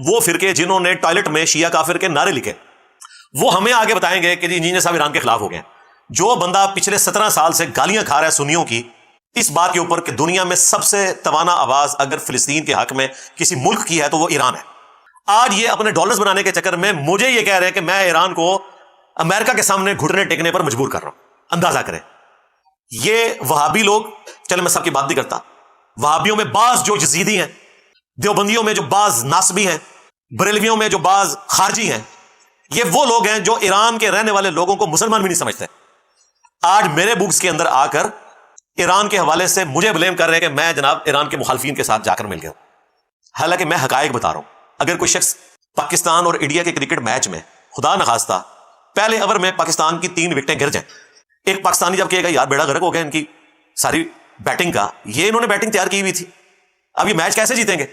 وہ فرقے جنہوں نے ٹوائلٹ میں شیعہ کافر کے نعرے لکھے، وہ ہمیں آگے بتائیں گے کہ جی انجینئر صاحب ایران کے خلاف ہو گئے. جو بندہ پچھلے 17 سال سے گالیاں کھا رہا ہے سنیوں کی اس بات کے اوپر کہ دنیا میں سب سے توانا آواز اگر فلسطین کے حق میں کسی ملک کی ہے تو وہ ایران ہے، آج یہ اپنے ڈالرز بنانے کے چکر میں مجھے یہ کہہ رہے ہیں کہ میں ایران کو امریکہ کے سامنے گھٹنے ٹیکنے پر مجبور کر رہا ہوں. اندازہ کریں یہ وہابی لوگ، چلے میں سب کی بات نہیں کرتا، وہابیوں میں بعض جو یزیدی ہیں، دیوبندیوں میں جو بعض ناصبی ہیں، بریلویوں میں جو بعض خارجی ہیں، یہ وہ لوگ ہیں جو ایران کے رہنے والے لوگوں کو مسلمان بھی نہیں سمجھتے. آج میرے بکس کے اندر آ کر ایران کے حوالے سے مجھے بلیم کر رہے ہیں کہ میں جناب ایران کے مخالفین کے ساتھ جا کر مل گیا. حالانکہ میں حقائق بتا رہا ہوں. اگر کوئی شخص پاکستان اور انڈیا کے کرکٹ میچ میں خدا نخواستہ پہلے اوور میں پاکستان کی 3 وکٹیں گر جائیں، ایک پاکستانی جب کہے گا یار بیڑا غرق ہو گیا ان کی ساری بیٹنگ کا، یہ انہوں نے بیٹنگ تیار کی ہوئی تھی، اب یہ میچ کیسے جیتیں گے؟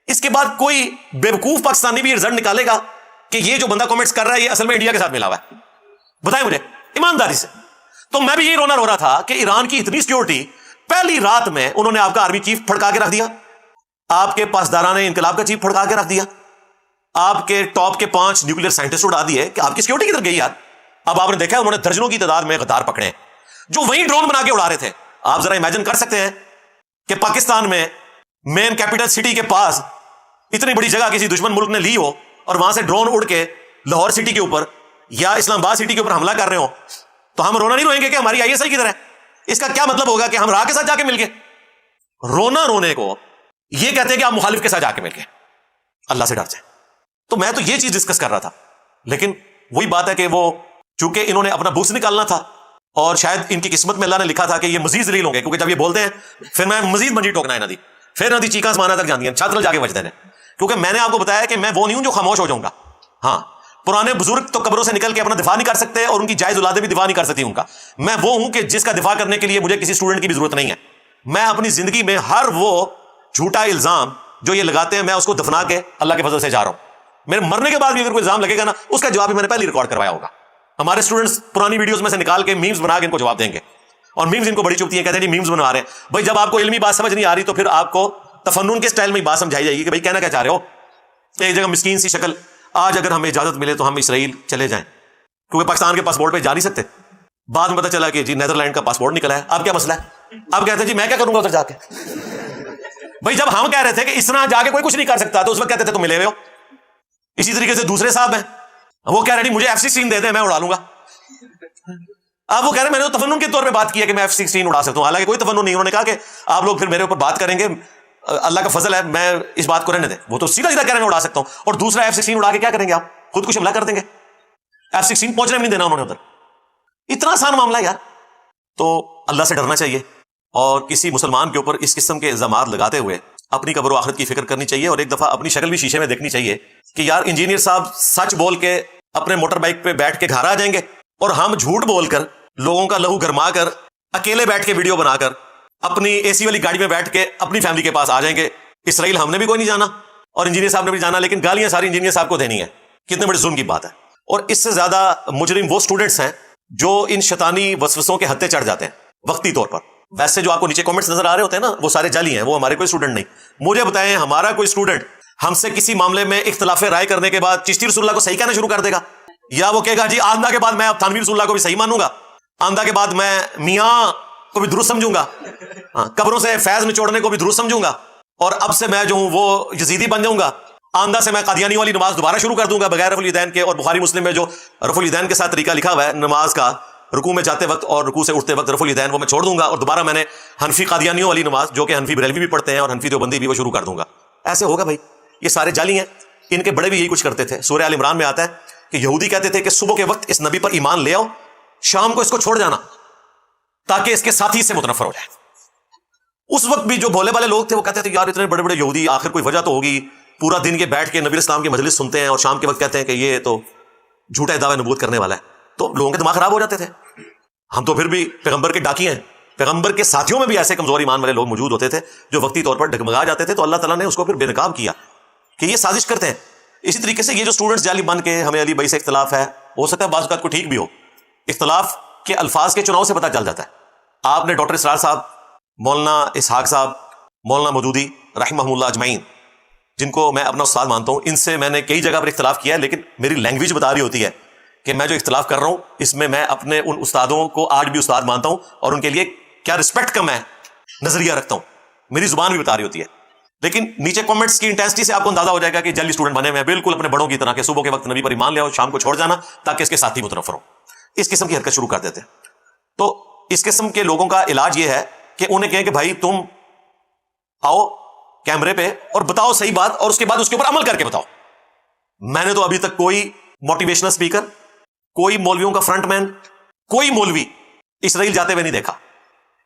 اس کے بعد کوئی بیوقوف پاکستانی بھی رزلٹ نکالے گا کہ یہ جو بندہ کمنٹس کر رہا ہے یہ اصل میں انڈیا کے ساتھ ملا ہوا ہے. بتائیں مجھے ایمانداری سے. تو میں بھی یہی رونا رو رہا تھا کہ ایران کی اتنی سیکیورٹی، پہلی رات میں انہوں نے آپ کا آرمی چیف پھڑکا کے رکھ دیا، آپ کے پاسداران انقلاب کا چیف پھڑکا کے رکھ دیا، آپ کے ٹاپ کے 5 نیوکلیر سائنٹسٹ اڑا دیے کہ آپ کی سیکیورٹی کدھر گئی یار. اب آپ نے دیکھا انہوں نے درجنوں کی تعداد میں غدار پکڑے ہیں جو وہی ڈرون بنا کے اڑا رہے تھے. آپ ذرا امیجن کر سکتے ہیں کہ پاکستان میں مین کیپٹل سٹی کے پاس اتنی بڑی جگہ کسی دشمن ملک نے لی ہو اور وہاں سے ڈرون اڑ کے لاہور سٹی کے اوپر یا اسلام آباد سٹی کے اوپر حملہ کر رہے ہو، تو ہم رونا نہیں روئیں گے کہ ہماری ISI کدھر ہے؟ اس کا کیا مطلب ہوگا کہ ہم راہ کے ساتھ جا کے مل گئے؟ رونا رونے کو یہ کہتے ہیں کہ آپ مخالف کے ساتھ جا کے مل گئے. اللہ سے ڈر جائے. تو میں تو یہ چیز ڈسکس کر رہا تھا، لیکن وہی بات ہے کہ وہ چونکہ انہوں نے اپنا بوس نکالنا تھا اور شاید ان کی قسمت میں اللہ نے لکھا تھا کہ یہ مزید ذلیل ہوں گے، کیونکہ جب یہ بولتے ہیں پھر میں مزید منجی ٹوکنا ہے نہ دی، پھر نہ دی چیخاں آسمانوں تک جاندی ہیں، چھت جا کے بجتے ہیں. کیونکہ میں نے آپ کو بتایا کہ میں وہ نہیں ہوں جو خاموش ہو جاؤں گا. ہاں پرانے بزرگ تو قبروں سے نکل کے اپنا دفاع نہیں کر سکتے اور ان کی جائز اولادیں بھی دفاع نہیں کر سکتی ان کا. میں وہ ہوں کہ جس کا دفاع کرنے کے لیے مجھے کسی اسٹوڈنٹ کی بھی ضرورت نہیں ہے. میں اپنی زندگی میں ہر وہ جھوٹا الزام جو یہ لگاتے ہیں میں اس کو دفنا کے اللہ کے فضل سے جا رہا ہوں. میرے مرنے کے بعد بھی اگر کوئی الزام لگے گا نا اس کا جواب بھی میں نے پہلے ریکارڈ کروایا ہوگا. ہمارے اسٹوڈنٹس پرانی ویڈیوز میں سے نکال کے میمز بنا کے ان کو جواب دیں گے، اور میمز ان کو بڑی چبھتی ہیں، کہتے ہیں جی میمز بنا رہے ہیں. بھائی جب آپ کو علمی بات سمجھ نہیں آ رہی تو پھر آپ کو تفنن کے سٹائل میں بات سمجھائی جائے گی کہ بھائی کہنا کیا چاہ رہے ہو. ایک جگہ مسکین سی شکل، آج اگر ہمیں اجازت ملے تو ہم اسرائیل چلے جائیں کیونکہ پاکستان کے پاسپورٹ پہ جا نہیں سکتے. بعد میں پتہ چلا کہ جی نیدرلینڈ کا پاسپورٹ نکلا ہے، اب کیا مسئلہ ہے؟ اب کہتے ہیں جی میں کیا کروں گا ادھر جا کے. بھائی جب ہم کہہ رہے تھے کہ اس طرح جا کے کوئی کچھ نہیں کر سکتا تو اس وقت کہتے تھے تم ملے ہوئے ہو. اسی طریقے سے دوسرے صاحب ہیں وہ کہہ رہے ہیں مجھے F-16 دے دیں میں اڑا لوں گا. اب وہ کہہ رہے ہیں میں نے تو تفنن کے طور پہ بات کی ہے کہ میں F-16 اڑا سکتا ہوں، حالانکہ کوئی تفنن نہیں. انہوں نے کہا کہ آپ لوگ پھر میرے اوپر بات کریں گے، اللہ کا فضل ہے میں اس بات کو رہنے دیں. وہ تو سیدھا سیدھا کہہ رہے ہیں اڑا سکتا ہوں، اور دوسرا F-16 اڑا کے کیا کریں گے؟ آپ خود کچھ حملہ کر دیں گے. F-16 پہنچنے بھی نہیں دینا انہوں نے ادھر. اتنا آسان معاملہ ہے یار. تو اللہ سے ڈرنا چاہیے اور کسی مسلمان کے اوپر اس قسم کے الزامات لگاتے ہوئے اپنی قبر و آخرت کی فکر کرنی چاہیے، اور ایک دفعہ اپنی شکل بھی شیشے میں دیکھنی چاہیے کہ یار انجینئر صاحب سچ بول کے اپنے موٹر بائک پہ بیٹھ کے گھر آ جائیں گے اور ہم جھوٹ بول کر لوگوں کا لہو گرما کر اکیلے بیٹھ کے ویڈیو بنا کر اپنی AC والی گاڑی میں بیٹھ کے اپنی فیملی کے پاس آ جائیں گے. اسرائیل ہم نے بھی کوئی نہیں جانا اور انجینئر صاحب نے بھی جانا، لیکن گالیاں ساری انجینئر صاحب کو دینی ہے. کتنے بڑے ظلم کی بات ہے. اور اس سے زیادہ مجرم وہ اسٹوڈنٹس ہیں جو ان شیطانی وسوسوں کے ہتھے چڑھ جاتے ہیں وقتی طور پر. ویسے جو آپ کو نیچے کامنٹس نظر آ رہے ہوتے ہیں نا وہ سارے جعلی ہیں، وہ ہمارے کوئی اسٹوڈنٹ نہیں. مجھے بتائیں ہمارا کوئی اسٹوڈنٹ ہم سے کسی معاملے میں اختلاف رائے کرنے کے بعد چشتی رسول اللہ کو صحیح کہنا شروع کر دے گا، یا وہ کہے گا جی آندھا کے بعد میں اب تھانوی رسول اللہ کو بھی صحیح مانوں گا، آندھا کے بعد میں میاں کو بھی درست سمجھوں گا، قبروں سے فیض نچوڑنے کو بھی درست سمجھوں گا، اور اب سے میں جو ہوں وہ یزیدی بن جاؤں گا، آندھا سے میں قادیانی والی نماز دوبارہ شروع کر دوں گا بغیر رفع الیدین کے. اور بخاری مسلم میں جو رفع الیدین کے ساتھ طریقہ لکھا ہوا ہے نماز کا، رکوع میں جاتے وقت اور رکوع سے اٹھتے وقت رفع الیدین وہ میں چھوڑ دوں گا، اور دوبارہ میں نے حنفی قادیانیوں والی نماز جو کہ حنفی بریلوی بھی پڑھتے ہیں اور حنفی دیوبندی بھی وہ شروع کر دوں گا. ایسے ہوگا بھائی؟ یہ سارے جعلی ہیں. ان کے بڑے بھی یہی کچھ کرتے تھے. سورہ آل عمران میں آتا ہے کہ یہودی کہتے تھے کہ صبح کے وقت اس نبی پر ایمان لے آؤ، شام کو اس کو چھوڑ جانا تاکہ اس کے ساتھی سے متنفر ہو جائے. اس وقت بھی جو بھولے والے لوگ تھے وہ کہتے تھے یار اتنے بڑے بڑے یہودی، آخر کوئی وجہ تو ہوگی، پورا دن کے بیٹھ کے نبی اسلام کی مجلس سنتے ہیں اور شام کے وقت کہتے ہیں کہ یہ تو جھوٹا دعوی نبوت کرنے والا ہے. تو لوگوں کے دماغ خراب ہو جاتے تھے. ہم تو پھر بھی پیغمبر کے ڈاکی ہیں. پیغمبر کے ساتھیوں میں بھی ایسے کمزور ایمان والے لوگ موجود ہوتے تھے جو وقتی طور پر ڈگمگا جاتے تھے، تو اللہ تعالیٰ نے اس کو پھر بے نقاب کیا کہ یہ سازش کرتے ہیں. اسی طریقے سے یہ جو اسٹوڈنٹس جعلی بن کے ہمیں علی بھائی سے اختلاف ہے، ہو سکتا ہے بعض اوقات کو ٹھیک بھی ہو، اختلاف کے الفاظ کے چناؤ سے پتہ چل جاتا ہے. آپ نے ڈاکٹر اسرار صاحب، مولانا اسحاق صاحب، مولانا مودودی رحمہ اللہ اجمعین، جن کو میں اپنا استاد مانتا ہوں، ان سے میں نے کئی جگہ پر اختلاف کیا ہے، لیکن میری لینگویج بتا رہی ہوتی ہے کہ میں جو اختلاف کر رہا ہوں اس میں اپنے ان استادوں کو آج بھی استاد مانتا ہوں، اور ان کے لیے کیا رسپیکٹ کا میں نظریہ رکھتا ہوں، میری زبان بھی بتا رہی ہوتی ہے. لیکن نیچے کامنٹس کی انٹینسٹی سے آپ کو اندازہ ہو جائے گا کہ جلدی اسٹوڈنٹ بنے ہوئے ہیں، بالکل اپنے بڑوں کی طرح کہ صبح کے وقت نبی پر ایمان لے آؤ، شام کو چھوڑ جانا تاکہ اس کے ساتھی متنفر ہوں. اس قسم کی حرکت شروع کر دیتے ہیں. تو اس قسم کے لوگوں کا علاج یہ ہے کہ انہیں کہیں کہ بھائی تم آؤ کیمرے پہ اور بتاؤ صحیح بات، اور اس کے بعد اس کے اوپر عمل کر کے بتاؤ. میں نے تو ابھی تک کوئی موٹیویشنل اسپیکر، کوئی مولویوں کا فرنٹ مین، کوئی مولوی اسرائیل جاتے ہوئے نہیں دیکھا.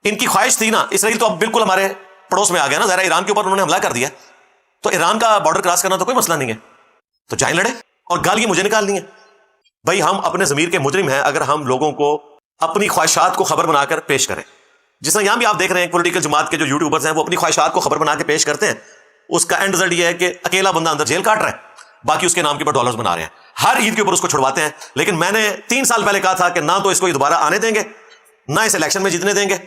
ان کی خواہش تھی نا، اسرائیل تو اب بالکل ہمارے پڑوس میں آ گیا نا، ظاہر ایران کے اوپر انہوں نے حملہ کر دیا، تو ایران کا بارڈر کراس کرنا تو کوئی مسئلہ نہیں ہے، تو جائیں لڑے اور گالیاں مجھے نکالنی ہے. بھائی ہم اپنے ضمیر کے مجرم ہیں اگر ہم لوگوں کو اپنی خواہشات کو خبر بنا کر پیش کریں. جس طرح یہاں بھی آپ دیکھ رہے ہیں پولیٹیکل جماعت کے جو یوٹیوبرز ہیں وہ اپنی خواہشات کو خبر بنا کے پیش کرتے ہیں، اس کا اینڈ رزلٹ یہ ہے کہ اکیلا بندہ اندر جیل کاٹ رہا ہے، باقی اس کے نام کے اوپر ڈالرز بنا رہے ہیں، ہر عید کے اوپر اس کو چھڑواتے ہیں. لیکن میں نے 3 سال پہلے کہا تھا کہ نہ تو اس کو یہ دوبارہ آنے دیں گے، نہ اس الیکشن میں جیتنے دیں گے،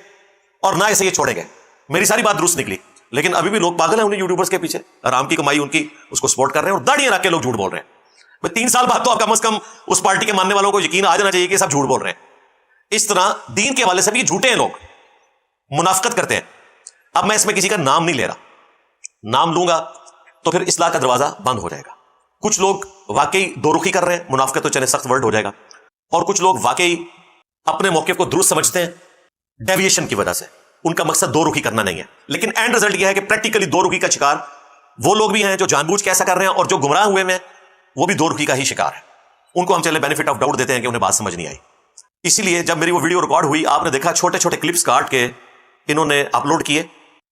اور نہ اسے یہ چھوڑیں گے. میری ساری بات درست نکلی. لیکن ابھی بھی لوگ پاگل ہیں انہیں یوٹیوبرز کے پیچھے، آرام کی کمائی ان کی اس کو سپورٹ کر رہے ہیں، اور داڑیاں رکھ کے لوگ جھوٹ بول رہے ہیں. 3 سال بعد تو آپ کم از کم اس پارٹی کے ماننے والوں کو یقین آ جانا چاہیے کہ سب جھوٹ بول رہے ہیں. اس طرح دین کے حوالے سے بھی یہ جھوٹے ہیں، لوگ منافقت کرتے ہیں. اب میں اس میں کسی کا نام نہیں لے رہا، نام لوں گا تو پھر اصلاح کا دروازہ بند ہو جائے گا. کچھ لوگ واقعی دو رخی کر رہے ہیں، منافقت تو چلے سخت ورڈ ہو جائے گا، اور کچھ لوگ واقعی اپنے موقف کو درست سمجھتے ہیں ڈیویشن کی وجہ سے. ان کا مقصد دو رخی کرنا نہیں ہے، لیکن اینڈ رزلٹ یہ ہے کہ پریکٹیکلی دو رخی کا شکار وہ لوگ بھی ہیں جو جان بوجھ کے ایسا کر رہے ہیں، اور جو گمراہ ہوئے ہیں وہ بھی دو رخی کا ہی شکار ہے. ان کو ہم چلے بینیفٹ آف ڈاؤٹ دیتے ہیں کہ انہیں بات سمجھ نہیں آئی. اسی لیے جب میری وہ ویڈیو ریکارڈ ہوئی، آپ نے دیکھا چھوٹے چھوٹے کلپس کاٹ کے انہوں نے اپلوڈ کیے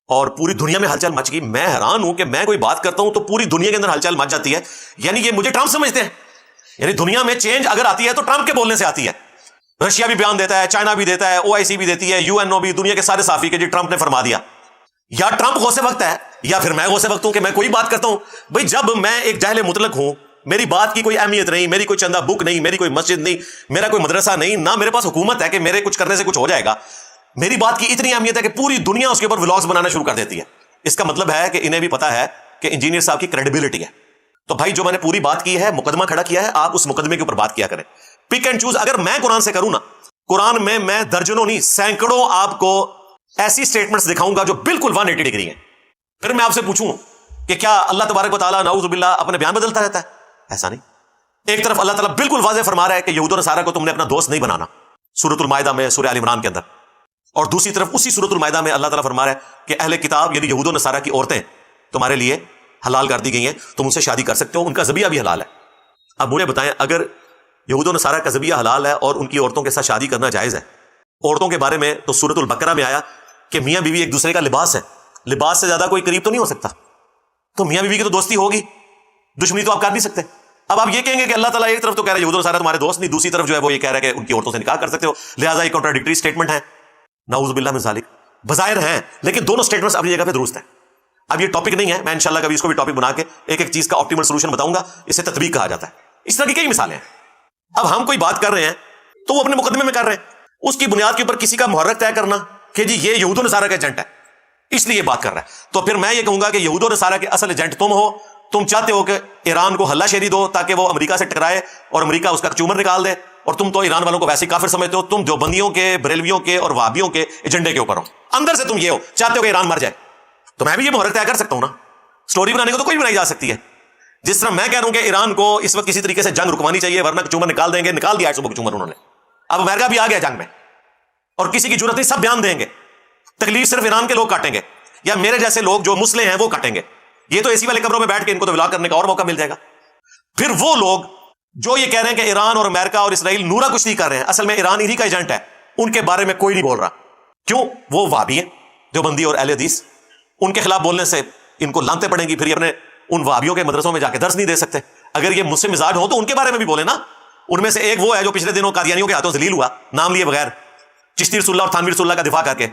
اور پوری دنیا میں ہلچل مچ گئی. میں حیران ہوں کہ میں کوئی بات کرتا ہوں تو پوری دنیا کے اندر ہلچل مچ جاتی ہے. یعنی یہ مجھے ٹرمپ سمجھتے ہیں، یعنی دنیا میں چینج اگر آتی ہے تو ٹرمپ کے بولنے سے آتی ہے. رشیا بھی بیان دیتا ہے، چائنا بھی دیتا ہے، OIC بھی دیتی ہے، UNO بھی، دنیا کے سارے صحافی کہ جی ٹرمپ نے فرما دیا. یا ٹرمپ غوث وقت ہے یا پھر میں غوث وقت ہوں کہ میں کوئی بات کرتا ہوں. بھائی جب میں ایک جاہل مطلق ہوں، میری بات کی کوئی اہمیت نہیں، میری کوئی چندہ بک نہیں، میری کوئی مسجد نہیں، میرا کوئی مدرسہ نہیں، نہ میرے پاس حکومت ہے کہ میرے کچھ کرنے سے کچھ ہو جائے گا، میری بات کی اتنی اہمیت ہے کہ پوری دنیا اس کے اوپر ولاگز بنانا شروع کر دیتی ہے. اس کا مطلب ہے کہ انہیں بھی پتا ہے کہ انجینئر صاحب کی کریڈیبلٹی ہے. تو بھائی جو میں نے پوری بات کی ہے، مقدمہ کھڑا کیا ہے، آپ اس مقدمے کے اوپر بات کیا کریں. Pick and choose. اگر میں قرآن سے کروں نا، قرآن میں درجنوں نہیں سینکڑوں آپ کو ایسی سٹیٹمنٹس دکھاؤں گا جو بالکل 180 ڈگری ہیں. پھر میں آپ سے پوچھوں کہ کیا اللہ تبارک و تعالیٰ نعوذ باللہ اپنے بیان بدلتا رہتا ہے؟ ایسا نہیں. ایک طرف اللہ تعالیٰ بالکل واضح فرما رہا ہے کہ یہود و نصارہ کو تم نے اپنا دوست نہیں بنانا، سورۃ المائدہ میں، سورہ آل عمران کے اندر. اور دوسری طرف اسی سورۃ المائدہ میں اللہ تعالیٰ فرما رہا ہے کہ اہل کتاب یعنی یہود و نصارہ کی عورتیں تمہارے لیے حلال کر دی گئی ہیں، تم ان سے شادی کر سکتے ہو، ان کا ذبیحہ بھی حلال ہے. اب مجھے بتائیں، اگر یہود و نصارہ کا ذبیحہ حلال ہے اور ان کی عورتوں کے ساتھ شادی کرنا جائز ہے، عورتوں کے بارے میں تو سورۃ البقرہ میں آیا کہ میاں بیوی ایک دوسرے کا لباس ہے، لباس سے زیادہ کوئی قریب تو نہیں ہو سکتا. تو میاں بیوی کی تو دوستی ہوگی، دشمنی تو آپ کر نہیں سکتے. اب آپ یہ کہیں گے کہ اللہ تعالیٰ ایک طرف تو کہہ رہا ہے یہود و نصارہ تمہارے دوست نہیں، دوسری طرف جو ہے وہ یہ کہہ رہا ہے کہ ان کی عورتوں سے نکاح کر سکتے ہو، لہٰذا یہ کنٹراڈکٹری اسٹیٹمنٹ ہے. نعوذ باللہ من ذالک. بظاہر ہیں لیکن دونوں اسٹیٹمنٹس اپنی جگہ پہ درست ہیں. اب یہ ٹاپک نہیں ہے، میں انشاءاللہ کبھی اس کو بھی ٹاپک بنا کے ایک ایک چیز کا آپٹیمل سولوشن بتاؤں گا. اسے تطبیق کہا جاتا ہے. اس طرح کی کئی مثالیں ہیں. اب ہم کوئی بات کر رہے ہیں تو وہ اپنے مقدمے میں کر رہے ہیں، اس کی بنیاد کے اوپر کسی کا محرک طے کرنا کہ جی یہ یہود و نصارہ کا ایجنٹ ہے اس لیے یہ بات کر رہا ہے. تو پھر میں یہ کہوں گا کہ یہود و نصارہ کے اصل ایجنٹ تم ہو. تم چاہتے ہو کہ ایران کو ہلہ شیری دو تاکہ وہ امریکہ سے ٹکرائے اور امریکہ اس کا چومر نکال دے، اور تم تو ایران والوں کو ویسے کافر سمجھتے ہو. تم دیوبندیوں کے، بریلویوں کے اور وہابیوں کے ایجنڈے کے اوپر ہو. اندر سے تم یہ ہو، چاہتے ہو کہ ایران مر جائے. تو میں بھی یہ محرک طے کر سکتا ہوں نا. سٹوری بنانے کو تو کوئی بنائی جا سکتی ہے. جس طرح میں کہہ رہا ہوں کہ ایران کو اس وقت کسی طریقے سے جنگ رکوانی چاہیے ورنہ چومر نکال دیں گے، نکال دیا صبح چومر انہوں نے. اب امریکہ بھی آ گیا جنگ میں اور کسی کی ضرورت نہیں، سب بیان دیں گے. تکلیف صرف ایران کے لوگ کاٹیں گے یا میرے جیسے لوگ جو مسلے ہیں وہ کاٹیں گے. یہ تو اسی والے قبروں میں بیٹھ کے ان کو تو ولاگ کرنے کا اور موقع مل جائے گا. پھر وہ لوگ جو یہ کہہ رہے ہیں کہ ایران اور امریکہ اور اسرائیل نورا کشتی کر رہے ہیں، اصل میں ایران انہی کا ایجنٹ ہے، ان کے بارے میں کوئی نہیں بول رہا. کیوں؟ وہ وہابی ہیں، دیوبندی اور اہل حدیث. ان کے خلاف بولنے سے ان کو لانتیں پڑیں گی، پھر یہ اپنے ان وہابیوں کے مدرسوں میں جا کے درس نہیں دے سکتے. اگر یہ مسلم مزاج ہو تو ان کے بارے میں بھی بولے نا. ان میں سے ایک وہ ہے جو پچھلے دنوں قادیانیوں کے ہاتھوں ذلیل ہوا نام لیے بغیر، چشتی رسول اللہ اور تھانوی رسول اللہ کا دفاع کر کے.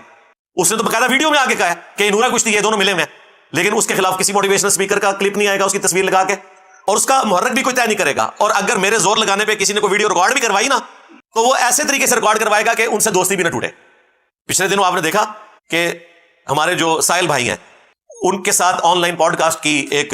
اس نے تو باقاعدہ ویڈیو میں آ کے کہا ہے کہ نورا کشتی یہ دونوں ملے ہوئے ہیں، لیکن اس کے خلاف کسی موٹیویشنل اسپیکر کا کلپ نہیں آئے گا اس کی تصویر لگا کے، اور اس کا محرک بھی کوئی طے نہیں کرے گا. اور اگر میرے زور لگانے پہ کسی نے کوئی ویڈیو ریکارڈ بھی کروائی نا تو وہ ایسے طریقے سے ریکارڈ کروائے گا کہ ان سے دوستی بھی نہ ٹوٹے. پچھلے دنوں آپ نے دیکھا کہ ہمارے جو سائل بھائی ہیں ان کے ساتھ آن لائن پوڈ کاسٹ کی ایک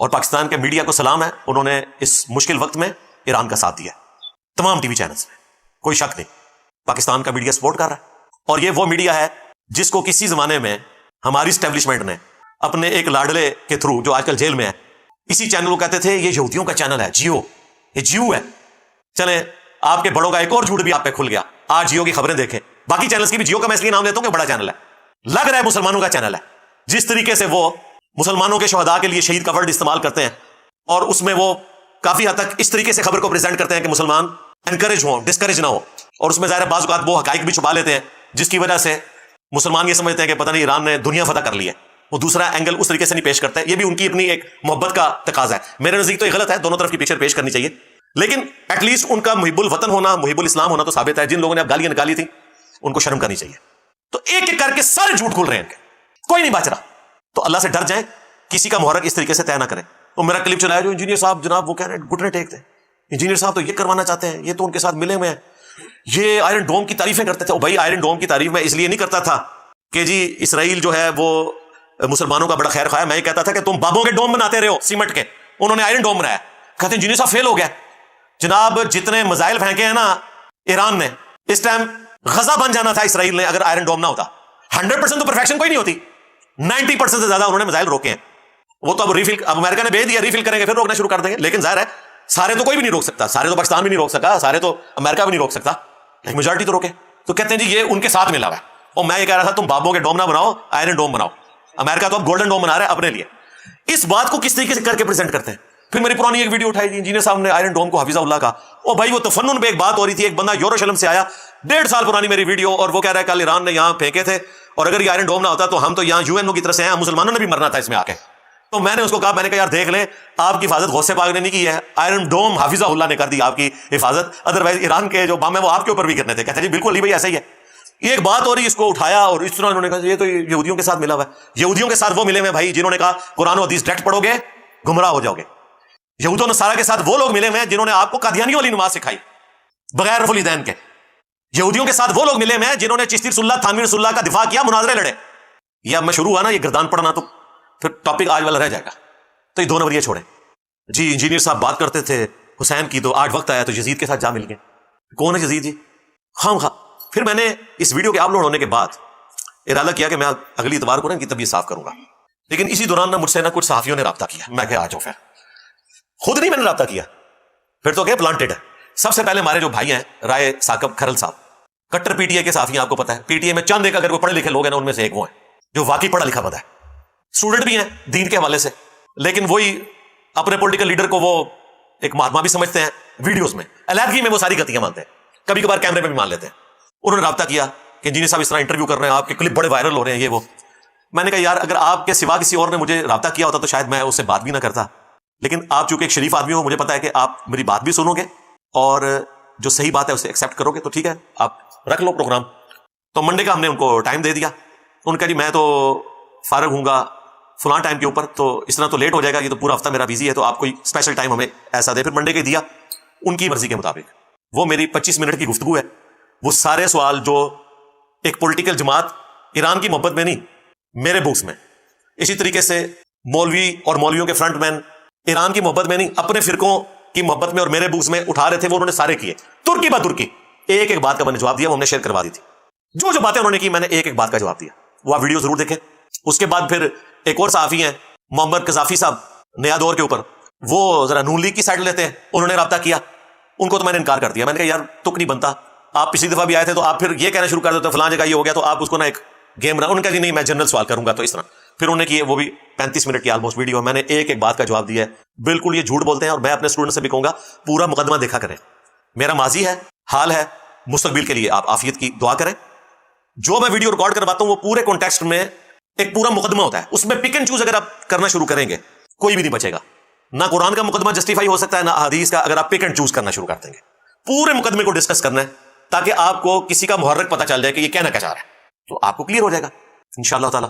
اور پاکستان کے میڈیا کو سلام ہے، انہوں نے اس مشکل وقت میں ایران کا ساتھ دیا، تمام ٹی وی چینلز میں، کوئی شک نہیں پاکستان کا میڈیا سپورٹ کر رہا ہے۔ اور یہ وہ میڈیا ہے جس کو کسی زمانے میں ہماری اسٹیبلشمنٹ نے اپنے ایک لاڈلے کے تھرو، جو آج کل جیل میں ہے، اسی چینل کو کہتے تھے یہ یہودیوں کا چینل ہے، جیو، یہ جیو ہے۔ چلیں آپ کے بڑوں کا ایک اور جھوٹ بھی آپ پہ کھل گیا، آج جیو کی خبریں دیکھیں، باقی چینلز کی بھی، جیو کا میں اس لیے نام لیتا ہوں کہ بڑا چینل ہے، لگ رہا ہے مسلمانوں کا چینل ہے۔ جس طریقے سے وہ مسلمانوں کے شہداء کے لیے شہید کا ورڈ استعمال کرتے ہیں، اور اس میں وہ کافی حد تک اس طریقے سے خبر کو پریزنٹ کرتے ہیں کہ مسلمان انکریج ہوں، ڈسکریج نہ ہو، اور اس میں ظاہر بعض اوقات وہ حقائق بھی چھپا لیتے ہیں جس کی وجہ سے مسلمان یہ سمجھتے ہیں کہ پتہ نہیں ایران نے دنیا فتح کر لی ہے، وہ دوسرا اینگل اس طریقے سے نہیں پیش کرتا ہے۔ یہ بھی ان کی اپنی ایک محبت کا تقاضا ہے، میرے نزدیک تو یہ غلط ہے، دونوں طرف کی پکچر پیش کرنی چاہیے، لیکن ایٹ لیسٹ ان کا محب الوطن ہونا، محب الاسلام ہونا تو ثابت ہے۔ جن لوگوں نے اب گالیاں نکالی تھی ان کو شرم کرنی چاہیے۔ تو ایک ایک کر کے سارے جھوٹ کھل رہے ہیں ان کے، کوئی نہیں بچ رہا۔ تو اللہ سے ڈر جائیں، کسی کا محرک اس طریقے سے طے نہ کریں۔ تو میرا کلپ چلایا جو انجینئر صاحب جناب وہ کہہ رہے ہیں گھٹنے ٹیکتے ہیں، انجینئر صاحب تو یہ کروانا چاہتے ہیں، یہ تو ان کے ساتھ ملے ہوئے ہیں، یہ آئرن ڈوم کی تعریفیں کرتے تھے۔ بھائی آئرن ڈوم کی تعریف میں اس لیے نہیں کرتا تھا کہ جی اسرائیل جو ہے وہ مسلمانوں کا بڑا خیر خواہ ہے، میں یہ کہتا تھا کہ تم بابوں کے ڈوم بناتے رہے ہو سیمنٹ کے، انہوں نے آئرن ڈوم بنایا۔ کہتے ہیں انجینئر صاحب فیل ہو گیا جناب، جتنے میزائل پھینکے ہیں نا ایران نے، اس ٹائم غزہ بن جانا تھا اسرائیل نے اگر آئرن ڈوم نہ ہوتا۔ 100% تو پرفیکشن کوئی نہیں ہوتی، 90% سے زیادہ انہوں نے میزائل روکے ہیں۔ وہ تو اب ریفل، اب امریکہ نے بھیج دیا، ریفل کریں گے پھر روکنا شروع کر دیں گے، لیکن ظاہر ہے سارے تو کوئی بھی نہیں روک سکتا، سارے تو پاکستان بھی نہیں روک سکا، سارے تو امریکہ بھی نہیں روک سکتا، لیکن میجورٹی تو روکے۔ تو کہتے ہیں جی یہ ان کے ساتھ ملا ہوا ہے، اور میں یہ کہہ رہا تھا تم بابوں کے ڈوم نہ بناؤ، آئرن ڈوم بناؤ۔ امریکہ تو اب گولڈن ڈوم بنا رہا ہے اپنے لیے۔ اس بات کو کس طریقے سے کر کے پریزنٹ کرتے ہیں۔ پھر میری پرانی ایک ویڈیو اٹھائی تھی، انجینئر صاحب نے آئرن ڈوم کو حفیظ اللہ کا، او بھائی وہ تفنن پہ ایک بات ہو رہی تھی، ایک بندہ یوروشلم سے آیا، 1.5 سال پرانی میری ویڈیو، اور وہ کہہ رہا ہے کل ایران نے یہاں پھینکے تھے، اور اگر یہ آئرن ڈوم نہ ہوتا تو ہم تو یہاں UN کی طرف سے ہیں، مسلمانوں نے بھی مرنا تھا اس میں آ کے۔ تو میں نے اس کو کہا، میں نے کہا یار دیکھ لیں، آپ کی حفاظت غوث پاک نے نہیں کی ہے، آئرن ڈوم حافظہ اللہ نے کر دی آپ کی حفاظت، ادروائز ایران کے جو بم ہے وہ آپ کے اوپر بھی کرنے تھے۔ کہتے ہیں جی بالکل علی بھائی ایسا ہی ہے۔ یہ ایک بات ہو رہی، اس کو اٹھایا اور اس طرح انہوں نے کہا یہ تو یہودیوں کے ساتھ ملا ہوا ہے۔ یہودیوں کے ساتھ وہ ملے ہوئے بھائی جنہوں نے کہا قرآن و حدیث ڈائریکٹ پڑھو گے گمراہ ہو جاؤ گے۔ یہود و نصارہ کے ساتھ وہ لوگ ملے ہوئے ہیں جنہوں نے آپ کو قادیانیوں والی نماز سکھائی بغیر رفع الیدین کے۔ یہودیوں کے ساتھ وہ لوگ ملے ہوئے ہیں جنہوں نے چشتی رسول اللہ، تھانوی رسول اللہ کا دفاع کیا، مناظرے لڑے۔ یہ اب میں شروع ہوا نا یہ گردان پڑھنا تو پھر ٹاپک آج والا رہ جائے گا، تو یہ 2 نمبر یہ چھوڑیں۔ جی انجینئر صاحب بات کرتے تھے حسین کی، تو آج وقت آیا تو یزید کے ساتھ جا مل گئے۔ کون ہے یزید جی؟ خام خواہ۔ پھر میں نے اس ویڈیو کے اپلوڈ ہونے کے بعد ارادہ کیا کہ میں اگلی اتوار کو نا ان کی طبیعت صاف کروں گا، لیکن اسی دوران مجھ سے کچھ صحافیوں نے رابطہ کیا، میں کہ آ جاؤ، پھر خود نہیں میں نے رابطہ کیا، پھر تو کہ پلانٹڈ ہے۔ سب سے پہلے ہمارے جو بھائی ہیں رائے ثاقب کھرل صاحب، کٹر پی ٹی اے کے صحافی ہیں، آپ کو پتا ہے پی ٹی اے میں چند ایک اگر کوئی پڑھے لکھے لوگ ہیں نا ان میں سے ایک وہ ہیں جو واقعی پڑھا لکھا پتا ہے، اسٹوڈنٹ بھی ہیں دین کے حوالے سے، لیکن وہی اپنے پولیٹیکل لیڈر کو وہ ایک مہاتما بھی سمجھتے ہیں، ویڈیوز میں علیحدگی میں وہ ساری غلطیاں مانتے ہیں، کبھی کبھار کیمرے میں بھی مان لیتے ہیں۔ انہوں نے رابطہ کیا کہ انجینئر صاحب اس طرح انٹرویو کر رہے ہیں، آپ کے کلپ بڑے وائرل ہو رہے ہیں، یہ وہ۔ میں نے کہا یار اگر آپ کے سوا کسی اور نے مجھے رابطہ کیا ہوتا تو شاید میں اس سے بات بھی نہ کرتا، لیکن آپ چونکہ ایک شریف آدمی ہو، مجھے پتا ہے کہ آپ میری بات بھی سنو گے اور جو صحیح بات ہے اسے ایکسیپٹ کرو گے، تو ٹھیک ہے آپ رکھ لو پروگرام۔ تو منڈے کا ہم نے ان کو ٹائم دے دیا، ان کا جی میں تو فارغ ہوں گا فلاں ٹائم کے اوپر، تو اس طرح تو لیٹ ہو جائے گا، یہ تو پورا ہفتہ میرا بزی ہے، تو آپ کوئی اسپیشل ٹائم ہمیں ایسا دے۔ پھر منڈے کے دیا ان کی مرضی کے مطابق، وہ میری 25 منٹ کی گفتگو ہے، وہ سارے سوال جو ایک پولیٹیکل جماعت ایران کی محبت میں نہیں، میرے بکس میں، اسی طریقے سے مولوی اور مولویوں کے فرنٹ مین ایران کی محبت میں نہیں، اپنے فرقوں کی محبت میں اور میرے بکس میں اٹھا رہے تھے، وہ انہوں نے سارے کیے، ترکی با ترکی، ایک ایک بات کا میں نے جواب دیا، وہ ہم نے شیئر کروا دی تھی، جو جو باتیں انہوں نے کی میں نے ایک ایک بات کا جواب دیا، وہ آپ ویڈیو ضرور دیکھیں۔ اس کے بعد پھر ایک اور صحافی ہیں محمد قذافی صاحب، نیا دور کے اوپر، وہ ذرا نون لیگ کی سائڈ لیتے ہیں، انہوں نے رابطہ کیا، ان کو تو میں نے انکار کر دیا، میں نے کہا یار تک نہیں بنتا، آپ پچھلی دفعہ بھی آئے تھے تو آپ پھر یہ کہنا شروع کر دیتے فلاں جگہ یہ ہو گیا، تو آپ اس کو نا ایک گیم بنا، ان کا جی نہیں میں جنرل سوال کروں گا، تو اس طرح پھر انہوں نے کی وہ بھی 35 منٹ کی آلموسٹ ویڈیو، میں نے ایک ایک بات کا جواب دیا ہے۔ بالکل یہ جھوٹ بولتے ہیں، اور میں اپنے اسٹوڈنٹ سے بھی کہوں گا پورا مقدمہ دیکھا کریں، میرا ماضی ہے، حال ہے، مستقبل کے لیے آپ عافیت کی دعا کریں۔ جو میں ویڈیو ریکارڈ کرواتا ہوں وہ پورے کانٹیکسٹ میں ایک پورا مقدمہ ہوتا ہے، اس میں پک اینڈ چوز اگر آپ کرنا شروع کریں گے کوئی بھی نہیں بچے گا، نہ قرآن کا مقدمہ جسٹیفائی ہو سکتا ہے نہ حدیث کا، اگر آپ پک اینڈ چوز کرنا شروع کر دیں گے۔ پورے مقدمے کو ڈسکس کرنا ہے تاکہ آپ کو کسی کا محرک پتہ چل جائے کہ یہ کہنا کیا چاہ رہا ہے، تو آپ کو کلیئر ہو جائے گا انشاءاللہ تعالی۔